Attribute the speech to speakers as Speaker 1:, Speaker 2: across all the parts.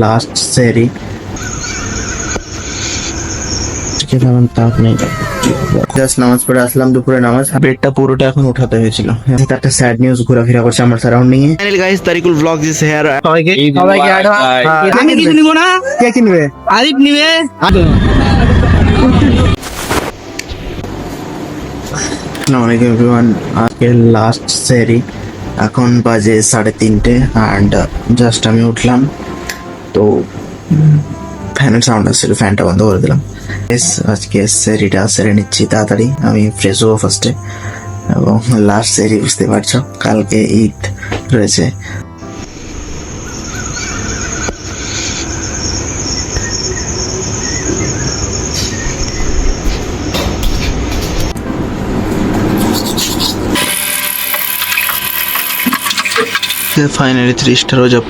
Speaker 1: Last सेरी তেমন তাপ নেই, জাস্ট নামাজ পড়ে আসলাম, দুপুরে নামাজ। বেডটা পুরোটা এখন উঠাতে হয়েছিল। একটা স্যাড নিউজ ঘোরাফেরা করছে আমার সারাউন্ডিং এ। Finally guys, Tariqul blog is here. সবাইকে আমি কিছু নিব না, কে কিনবে? আরিফ নিবে। আসসালামু আলাইকুম এভরিওয়ান, আজকে লাস্ট সেরি। এখন বাজে 3:30 অ্যান্ড জাস্ট আমি উঠলাম, তো ফ্যানের সাউন্ড আসছিল, ফ্যানটা বন্ধ করে দিলাম। আজকে সেরিটা সেরে নিচ্ছি তাড়াতাড়ি, আমি ফ্রেশ হবো ফার্স্টে। এবং লাস্ট সেরি, বুঝতে পারছো কালকে ঈদ রয়েছে। ফাইনালি 30টা রোজা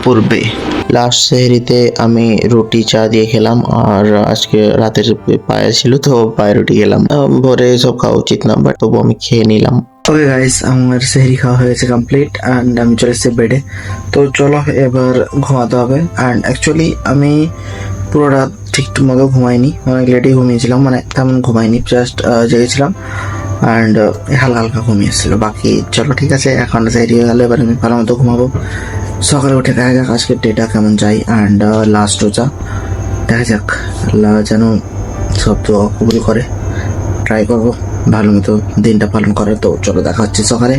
Speaker 1: পড়বে। লাস্ট সেহরিতে আমি রুটি চা দিয়ে খেলাম, আর আজকে রাতের পায়েস ছিল, তো পায়ে রুটি খেলাম। ভোরে সব খাওয়া উচিত না, বাট তবু আমি খেয়ে নিলাম। ওকে গাইস, আমার সেহরি খাওয়া হয়েছে কমপ্লিট অ্যান্ড আমি চলে এসেছি বেডে। তো চলো এবার ঘুমাতে হবে। অ্যান্ড অ্যাকচুয়ালি আমি পুরো রাত ঠিক মতো ঘুমাইনি, অনেক লেটেই ঘুমিয়েছিলাম, তেমন ঘুমাইনি, জাস্ট জেগেছিলাম অ্যান্ড হালকা হালকা ঘুমিয়েছিল। বাকি চলো ঠিক আছে, এখন সেহরি হয়ে গেলে এবার আমি ভালো মতো ঘুমাবো। সকালে উঠে দেখা যাক আজকের ডেটা কেমন যায়। অ্যান্ড লাস্ট রোজা, দেখা যাক আল্লাহ যেন সব তো কবুল করে। ট্রাই করবো ভালো মতো দিনটা পালন করার। তো চলো দেখা হচ্ছে সকালে।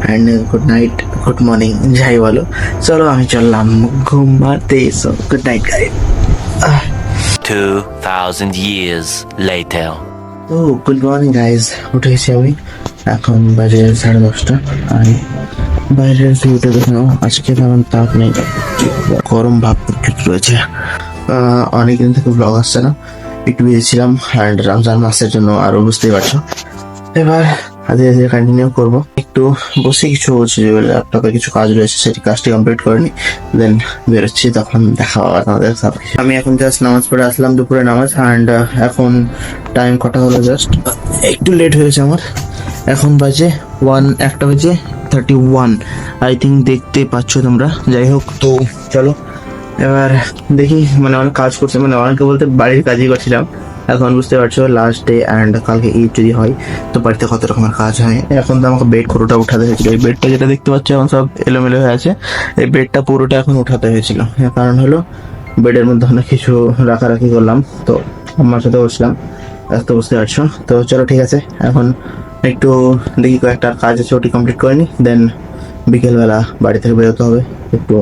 Speaker 1: And good night, good morning, যাই বলো। চলো আমি চললাম ঘুমাতে। So good night guys.
Speaker 2: 2000 years later.
Speaker 1: তো গুড মর্নিং গাইজ, উঠে গেছি আমি, এখন বাজে 10:30। আর বাইরের ভিউটা দেখে নাও, আজকে তেমন তাপ নেই, গরম ভাব রয়েছে। অনেকদিন থেকে ব্লগ আসছে না, একটু বেরিয়েছিলাম অ্যান্ড রমজান মাসের জন্য, আরো বুঝতেই পারছো। এবার আজকে কন্টিনিউ করবো। একটু বসে কিছু বলছি যে ল্যাপটপে কিছু কাজ রয়েছে, সেটি কাজটি কমপ্লিট করে নি, দেন বেরোচ্ছি, তখন দেখা হবে আমাদের সব কিছু। আমি এখন জাস্ট নামাজ পড়ে আসলাম, দুপুরে নামাজ। অ্যান্ড এখন টাইম কটা হলো, জাস্ট একটু লেট হয়েছে আমার। এখন বাজে 1 বেজে 31 আই থিঙ্ক, দেখতে পাচ্ছ তোমরা। যাই হোক, তো চলো এবার দেখি। অনেক কাজ করছে, অনেকে বলতে বাড়ির কাজই করছিলাম। এখন বুঝতে পারছো লাস্ট ডে অ্যান্ড কালকে ঈদ যদি হয় তো বাড়িতে কত রকমের কাজ হয়। এখন তো আমাকে বেড পুরোটা উঠাতে হয়েছিল। এই বেডটা যেটা দেখতে পাচ্ছ এখন সব এলোমেলো হয়ে আছে, এই বেডটা পুরোটা এখন উঠাতে হয়েছিল। কারণ হলো বেডের মধ্যে অনেক কিছু রাখারাখি করলাম, তো আমার সাথে বসলাম, তো বুঝতে পারছো। তো চলো ঠিক আছে, এখন একটু দেখি কয়েকটা কাজ আছে, ওটি কমপ্লিট করে নি, দেন বিকেলবেলা বাড়ি থেকে বেরোতে হবে। একটু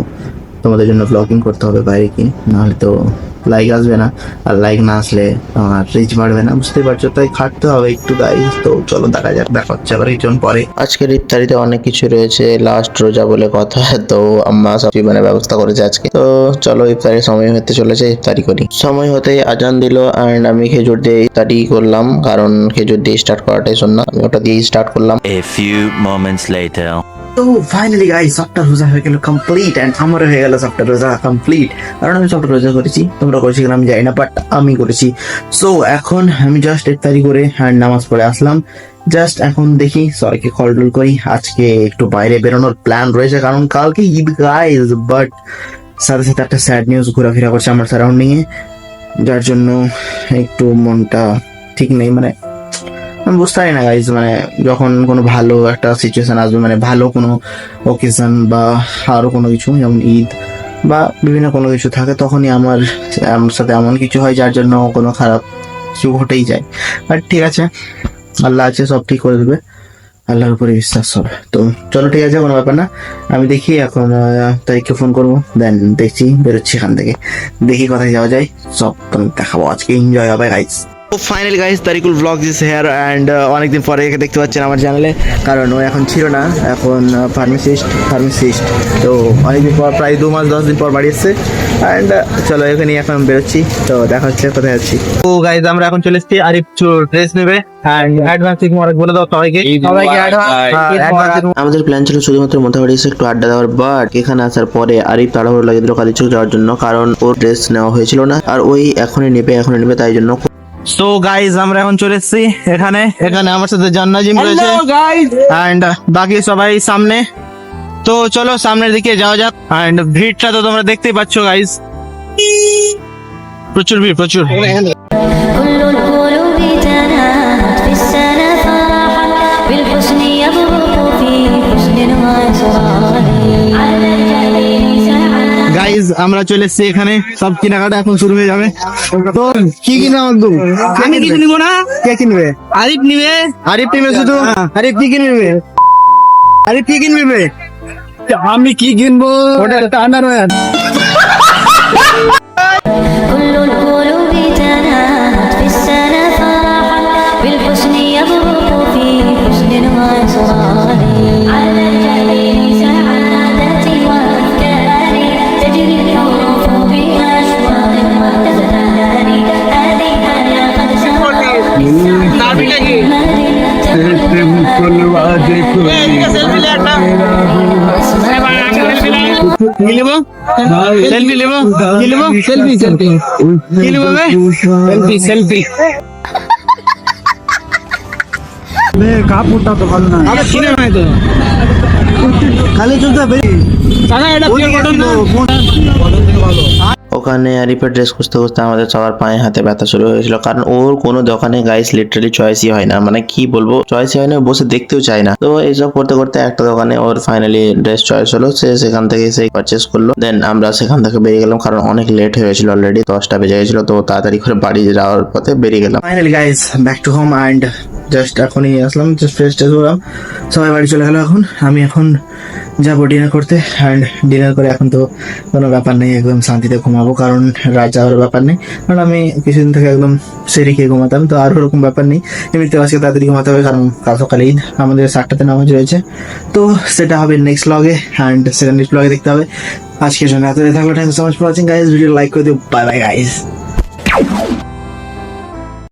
Speaker 1: তোমাদের জন্য ব্লগিং করতে হবে বাইরে কি, নাহলে তো লাইক আসবে না, আর লাইক না আসলে আমার রিচ বাড়বে না, বুঝতে পারছো। তাই খাটতে হবে একটু গাইস। তো চলো দেখা যাক, দেখা হচ্ছে আবার কিছুক্ষণ পরে। আজকের ইফতারিতে অনেক কিছু রয়েছে, লাস্ট রোজা বলে কথা, তো আম্মা সব ব্যবস্থা করেছে আজকে। তো চলো ইফতারির সময় হতে চলেছে, ইফতারি করি। সময় হতেই আজান দিল অ্যান্ড আমি খেজুর দিয়ে ইফতারি করলাম, কারণ খেজুর দিয়ে স্টার্ট করাটাই সুন্নাহ। আমি ওটা দিয়ে স্টার্ট করলাম।
Speaker 2: A few moments later.
Speaker 1: তো ফাইনালি গাইস, সবটা রোজা হয়ে গেল কমপ্লিট অ্যান্ড আমারও হয়ে গেল সবটা রোজা কমপ্লিট। কারণ আমি সবটা রোজা করেছি, তোমরা করেছি কিনা আমি জানি না, বাট আমি করেছি। সো এখন আমি জাস্ট ইফতারি করে হ্যান্ড নামাজ পড়ে আসলাম। জাস্ট এখন দেখি সবাইকে কল টল করি। আজকে একটু বাইরে বেরোনোর প্ল্যান রয়েছে, কারণ কালকে ঈদ গাইস, বাট সাথে সাথে একটা স্যাড নিউজ ঘোরাফেরা করছে আমার সারাউন্ডিং এ, যার জন্য একটু মনটা ঠিক নেই। আমি বুঝতে পারি না গাইজ, যখন কোনো ভালো একটা সিচুয়েশন আসবে, ভালো কোনো ওকেশন বা আরো কোনো কিছু, যেমন ঈদ বা বিভিন্ন কোনো কিছু থাকে, তখনই আমার সাথে এমন কিছু হয় যার জন্য কোনো খারাপ কিছু ঘটেই যায়। বাট ঠিক আছে, আল্লাহ আছে, সব ঠিক করে দেবে, আল্লাহর উপরে বিশ্বাস হবে। তো চলো ঠিক আছে, কোনো ব্যাপার না। আমি দেখি এখন তাইকে ফোন করবো, দেন দেখছি বেরোচ্ছি এখান থেকে, দেখি কোথায় যাওয়া যায়, সব তোমাকে দেখাবো। আজকে এনজয় হবে গাইজ। তো finally guys, Tariqul blog is here and অনেকদিন পরে একে দেখতে পাচ্ছেন আমার চ্যানেলে, কারণ ও এখন ছিল না, এখন ফার্মাসিস্ট। তো অনেকদিন পর, প্রায় 2 মাস 10 দিন পর বাড়ি এসছে। অ্যান্ড চলো এখানে এখন বেরোচ্ছি, তো দেখা হচ্ছে কোথায় যাচ্ছি। তো গাইস, আমরা এখন চলে এসেছি, আরিফ ড্রেস নেবে অ্যান্ড অ্যাডভান্স মুবারক বলে দাও সবাইকে। আমাদের প্ল্যান ছিল শুধুমাত্র মোটামুটি এসে একটু আড্ডা দেওয়ার, বাট এখানে আসার পরে আরিফ তাড়াহুড়ো লাগিয়ে দিল কাজে যাওয়ার জন্য, কারণ ওর ড্রেস নেওয়া হয়েছিল না, আর ওই এখনই নেবে, তাই জন্য। সো গাইজ, আমরা এখন চলে এসেছি এখানে আমার সাথে জান্নাজিম রয়েছে অ্যান্ড বাকি সবাই সামনে। তো চলো সামনের দিকে যাওয়া যাক। এন্ড ভিড়টা তো তোমরা দেখতেই পাচ্ছ গাইস, প্রচুর ভিড় প্রচুর।
Speaker 3: كل القلوب تنامت في السنة فرحا بالحسن يبرق في حسن وإسرار على الجبين سعادة
Speaker 1: গাইজ আমরা চলে এসেছি এখানে, সব কেনাকাটা এখন শুরু হয়ে যাবে। তো কি কিনা বন্ধু?
Speaker 4: আমি কিছু নিবো না,
Speaker 1: কে কিনবে?
Speaker 4: আরিফ নিবে।
Speaker 1: আরিফ কিনবে শুধু? আরিফ কি কিনবে? আরিফ কি কিনবে?
Speaker 4: আমি কি কিনবো?
Speaker 1: ওটা টানার
Speaker 3: كل القلوب تنامت في السنة فرحا بالحسن يبرق في حسن وإسرار على الجبين سعادة وأفكار تجري الحروف بأشواق وتزداد هذه أنا قد سرت
Speaker 1: কি নেবো? সেলফি নেবো? কি নেবো?
Speaker 4: সেলফি সেলফি
Speaker 1: কি নেবো বে?
Speaker 4: Selfie selfie. কাপড়টা তো ভালো না,
Speaker 1: আরে কিনে নাই তো,
Speaker 4: খালি চলতে বেরি
Speaker 1: দাদা এটা পিওর কটন তো।
Speaker 5: ওখানে আরিফের ড্রেস খুঁজতে খুঁজতে আমাদের সবার পায়ে হাতে ব্যথা শুরু হয়েছিল, কারণ ওর কোনো দোকানে গাইস লিটারালি চয়েসই হয় না, মানে কি বলবো চয়েসই হয় না, বসে দেখতেও চায় না। তো এইসব করতে করতে একটা দোকানে ওর ফাইনালি ড্রেস চয়েস হলো, সে সেখান থেকে সেই পারচেস করলো। দেন আমরা সেখান থেকে বেরিয়ে গেলাম, কারণ অনেক লেট হয়ে গেছিল, অলরেডি 10টা বেজে গেছিল। তো তাড়াতাড়ি করে বাড়ি যাওয়ার পথে বেরিয়ে গেলাম।
Speaker 1: Finally guys back to home and just এখনই আসলাম, জাস্ট ফ্রেশ ট্রেশ হলাম, সবাই বাড়ি চলে গেল। আমি এখন যাবো ডিনার করতে, অ্যান্ড ডিনার করে এখন তো কোনো ব্যাপার নেই, একদম শান্তিতে ঘুমাবো, কারণ রাত যাওয়ার ব্যাপার নেই। কারণ আমি কিছুদিন থেকে একদম সেরে খেয়ে ঘুমাতাম, তো আর ওরকম ব্যাপার নেই। এমনিতে আজকে তাড়াতাড়ি ঘুমাতে হবে, কারণ কাল সকালে ঈদ, আমাদের 7টাতে নামাজ রয়েছে। তো সেটা হবে নেক্সট ব্লগে, অ্যান্ড সেটা নেক্সট ব্লগে দেখতে হবে। আজকের জন্য এতটাই থাকবে। Thank you so much for watching guys, video like করে দিও। Bye bye guys.